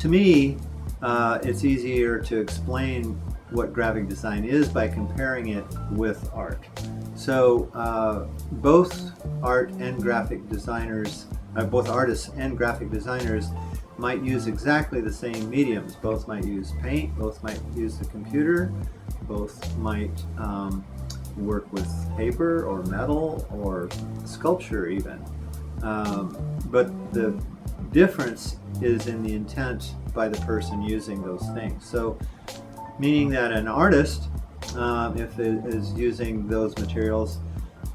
To me, it's easier to explain what graphic design is by comparing it with art. So both art and graphic designers, both artists and graphic designers might use exactly the same mediums. Both might use paint, both might use the computer, both might work with paper or metal or sculpture even. But the difference is in the intent by the person using those things. So meaning that an artist, if it is using those materials,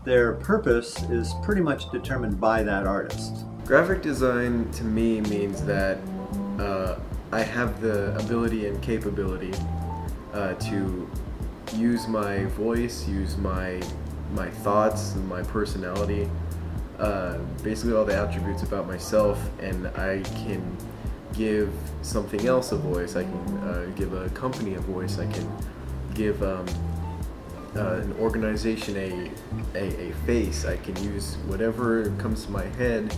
their purpose is pretty much determined by that artist. Graphic design to me means that I have the ability and capability to use my voice, use my thoughts and my personality, basically all the attributes about myself, and I can give something else a voice. I can give a company a voice. I can give an organization a face. I can use whatever comes to my head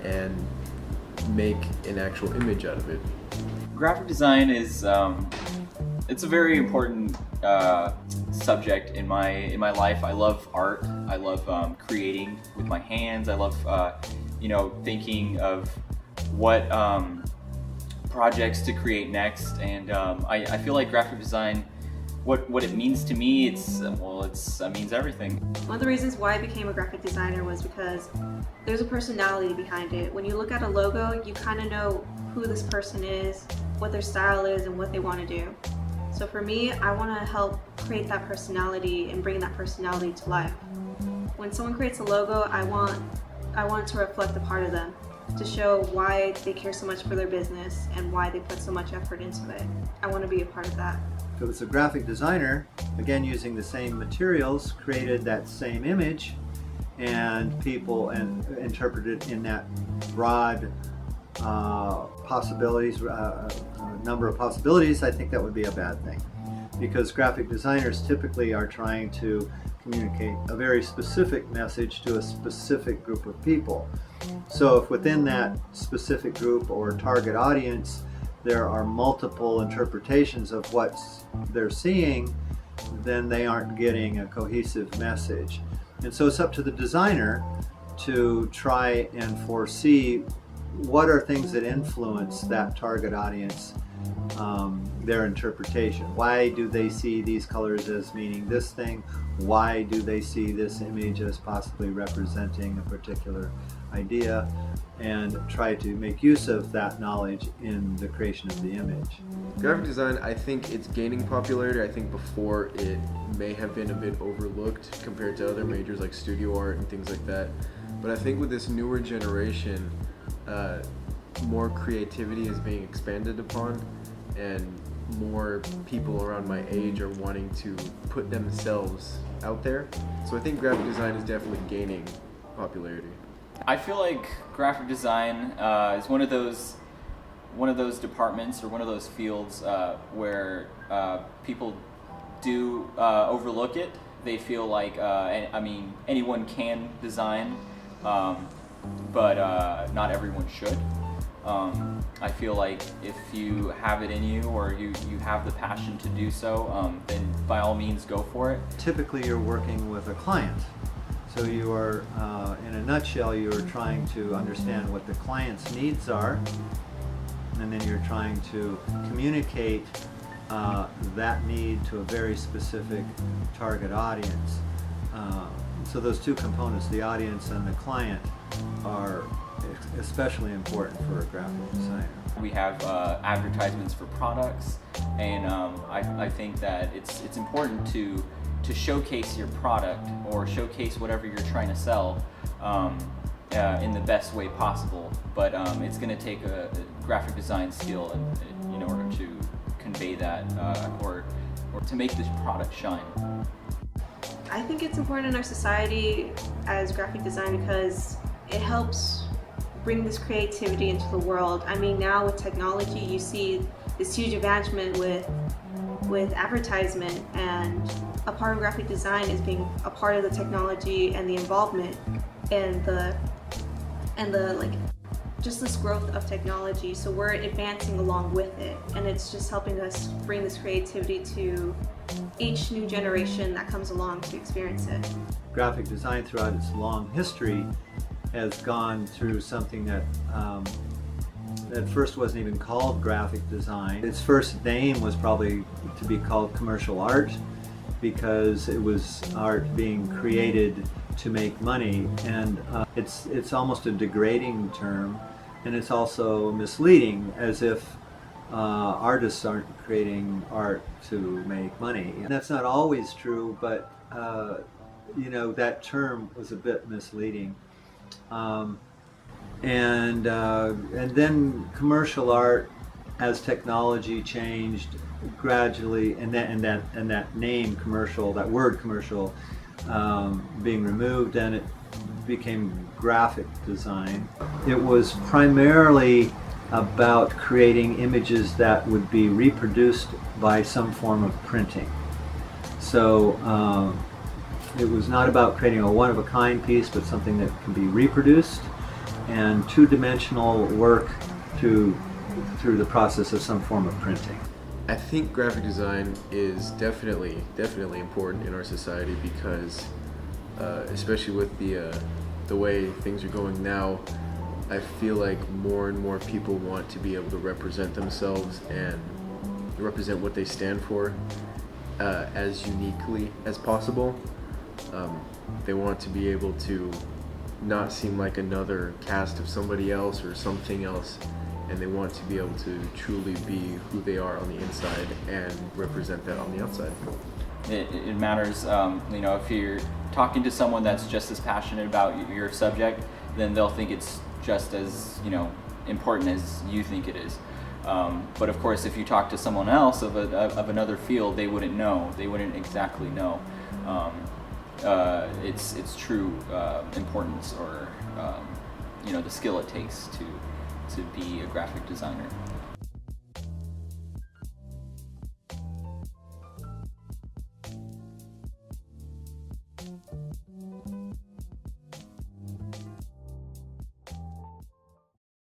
and make an actual image out of it. Graphic design is it's a very important subject in my life. I love art. I love creating with my hands. I love thinking of what projects to create next, and I feel like graphic design, what it means to me, it means everything. One of the reasons why I became a graphic designer was because there's a personality behind it. When you look at a logo, you kind of know who this person is, what their style is, and what they want to do. So for me, I want to help create that personality and bring that personality to life. When someone creates a logo, I want it to reflect a part of them, to show why they care so much for their business and why they put so much effort into it. I want to be a part of that. If it was a graphic designer, again using the same materials, created that same image, and people interpreted in that broad possibilities, number of possibilities, I think that would be a bad thing. Because graphic designers typically are trying to communicate a very specific message to a specific group of people. So if within that specific group or target audience there are multiple interpretations of what they're seeing, then they aren't getting a cohesive message. And so it's up to the designer to try and foresee what are things that influence that target audience, their interpretation. Why do they see these colors as meaning this thing? Why do they see this image as possibly representing a particular idea? And try to make use of that knowledge in the creation of the image. Graphic design, I think it's gaining popularity. I think before it may have been a bit overlooked compared to other majors like studio art and things like that. But I think with this newer generation, more creativity is being expanded upon, and more people around my age are wanting to put themselves out there. So I think graphic design is definitely gaining popularity. I feel like graphic design is one of those departments or one of those fields where people do overlook it. They feel like anyone can design, but not everyone should. I feel like if you have it in you, or you have the passion to do so, then by all means go for it. Typically you're working with a client. So you are, in a nutshell, you are trying to understand what the client's needs are, and then you're trying to communicate that need to a very specific target audience. So those two components, the audience and the client, are especially important for a graphic designer. We have advertisements for products, and I think that it's important to showcase your product or showcase whatever you're trying to sell in the best way possible. But it's going to take a graphic design skill in order to convey that or to make this product shine. I think it's important in our society as graphic design because it helps bring this creativity into the world. I mean, now with technology, you see this huge advancement with advertisement, and a part of graphic design is being a part of the technology and the involvement and the just this growth of technology. So we're advancing along with it, and it's just helping us bring this creativity to each new generation that comes along to experience it. Graphic design throughout its long history has gone through something that at first wasn't even called graphic design. Its first name was probably to be called commercial art, because it was art being created to make money, and it's almost a degrading term, and it's also misleading, as if artists aren't creating art to make money. And that's not always true, but that term was a bit misleading. And then commercial art, as technology changed gradually, and that name commercial, that word commercial, being removed, and it became graphic design. It was primarily about creating images that would be reproduced by some form of printing. So it was not about creating a one-of-a-kind piece, but something that can be reproduced, and two-dimensional work through the process of some form of printing. I think graphic design is definitely important in our society, because especially with the way things are going now, I feel like more and more people want to be able to represent themselves and represent what they stand for as uniquely as possible. They want to be able to not seem like another cast of somebody else or something else, and they want to be able to truly be who they are on the inside and represent that on the outside. It matters, if you're talking to someone that's just as passionate about your subject, then they'll think it's just as, important as you think it is. But of course, if you talk to someone else of another field, they wouldn't know. They wouldn't exactly know its true importance, or the skill it takes to be a graphic designer.